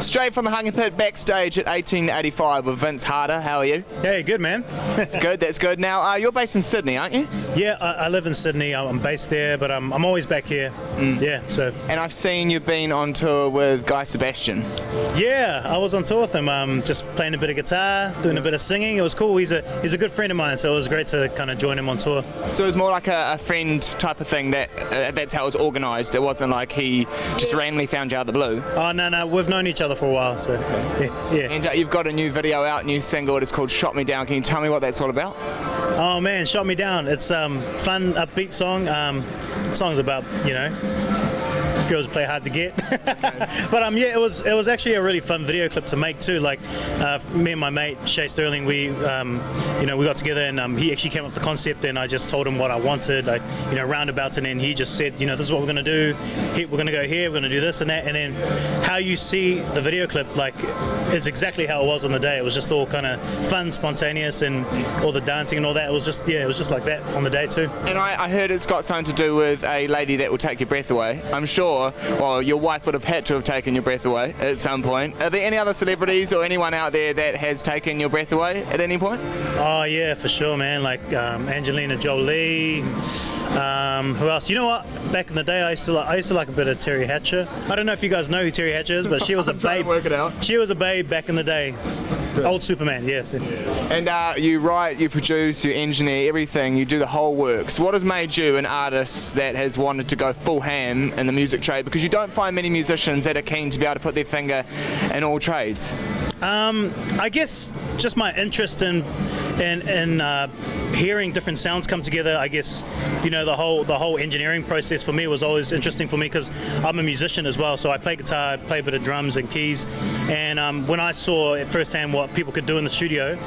Straight from the Hunger Pit backstage at 1885 with Vince Harder. How are you? Hey, good man. That's good, that's good. Now, you're based in Sydney, aren't you? Yeah, I live in Sydney. I'm based there, but I'm always back here. Yeah, so. And I've seen you've been on tour with Guy Sebastian. Yeah, I was on tour with him, just playing a bit of guitar, doing a bit of singing. It was cool. He's a good friend of mine, so it was great to kind of join him on tour. So it was more like a friend type of thing, that's how it was organised. It wasn't like he just randomly found you out of the blue. Oh, no, we've known each other for a while, so yeah. And you've got a new video out, new single. It's called Shot Me Down. Can you tell me what that's all about? Oh man, Shot Me Down. It's fun, upbeat song. Song's about, girls play hard to get. But yeah, it was actually a really fun video clip to make too. Like me and my mate Shay Sterling, we got together and he actually came up with the concept, and I just told him what I wanted, like roundabouts, and then he just said, this is what we're gonna do. We're gonna go here. We're gonna do this and that, and then how you see the video clip, like it's exactly how it was on the day. It was just all kind of fun, spontaneous, and all the dancing and all that. It was just like that on the day too. And I heard it's got something to do with a lady that will take your breath away. I'm sure. Well, your wife would have had to have taken your breath away at some point. Are there any other celebrities or anyone out there that has taken your breath away at any point? Oh yeah, for sure, man. Like Angelina Jolie. Who else? You know what? Back in the day, I used to like a bit of Terry Hatcher. I don't know if you guys know who Terry Hatcher is, but she was a babe. Work it out. She was a babe back in the day. Old Superman, yes. Yeah. And you write, you produce, you engineer everything. You do the whole works. What has made you an artist that has wanted to go full ham in the music trade? Because you don't find many musicians that are keen to be able to put their finger in all trades. I guess just my interest in hearing different sounds come together. I guess the whole engineering process for me was always interesting for me, because I'm a musician as well. So I play guitar, I play a bit of drums and keys, and when I saw firsthand what people could do in the studio,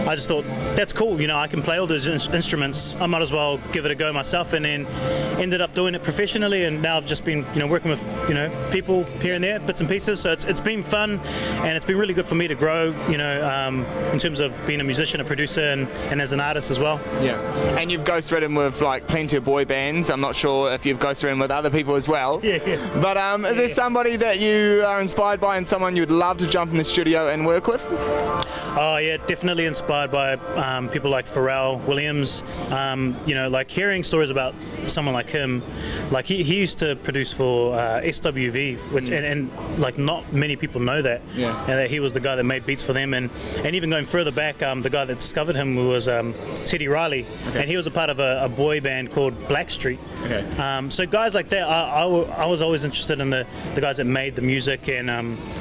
I just thought that's cool. I can play all those instruments. I might as well give it a go myself, and then ended up doing it professionally. And now I've just been working with people here and there, bits and pieces. So it's been fun, and it's been really good for me to grow, in terms of being a musician, a producer, and as an artist as well. Yeah. And you've ghostwritten with like plenty of boy bands. I'm not sure if you've ghostwritten with other people as well. Yeah. But is there somebody that you are inspired by and someone you'd love to jump in the studio and work with? Oh yeah, definitely inspired by people like Pharrell Williams. Like hearing stories about someone like him. Like he used to produce for SWV, which and like not many people know that. Yeah. And that he was the guy that made beats for them, and even going further back, the guy that discovered him was Teddy Riley, and he was a part of a boy band called Blackstreet. Okay. So guys like that, I was always interested in the guys that made the music, and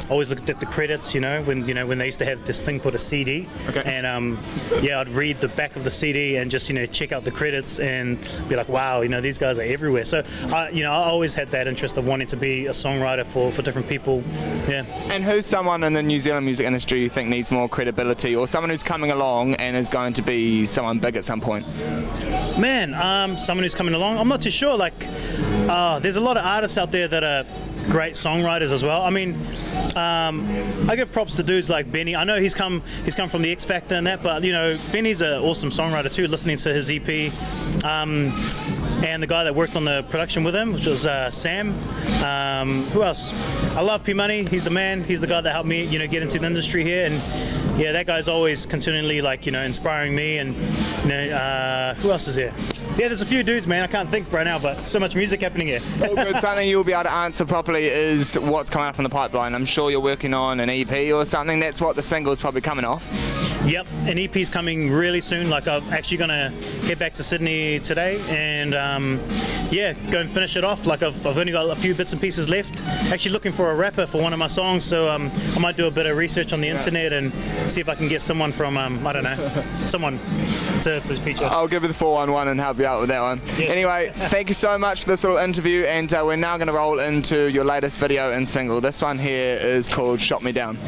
always looked at the credits. When they used to have this thing called a CD, and I'd read the back of the CD and just check out the credits and be like, wow, these guys are everywhere. So I always had that interest of wanting to be a songwriter for different people. Yeah. And who's someone in the New Zealand music industry you think needs more credibility, or someone who's coming along and is going to be someone big at some point? Man, someone who's coming along, I'm not too sure. Like, there's a lot of artists out there that are great songwriters as well. I mean, I give props to dudes like Benny. I know he's come from the X Factor and that, but Benny's an awesome songwriter too. Listening to his EP, and the guy that worked on the production with him, which was Sam. Who else? I love P Money. He's the man. He's the guy that helped me, get into the industry here. And yeah, that guy's always continually inspiring me. And who else is here? Yeah, there's a few dudes, man. I can't think right now, but so much music happening here. All good. Something you'll be able to answer properly is what's coming up in the pipeline. I'm sure you're working on an EP or something. That's what the single's probably coming off. Yep, an EP's coming really soon. Like, I'm actually going to head back to Sydney today and go and finish it off. Like, I've only got a few bits and pieces left. Actually looking for a rapper for one of my songs, so I might do a bit of research on the internet and see if I can get someone from, someone to feature. I'll give you the 411 and help you out with that one. Yeah. Anyway, thank you so much for this little interview, and we're now going to roll into your latest video and single. This one here is called Shot Me Down.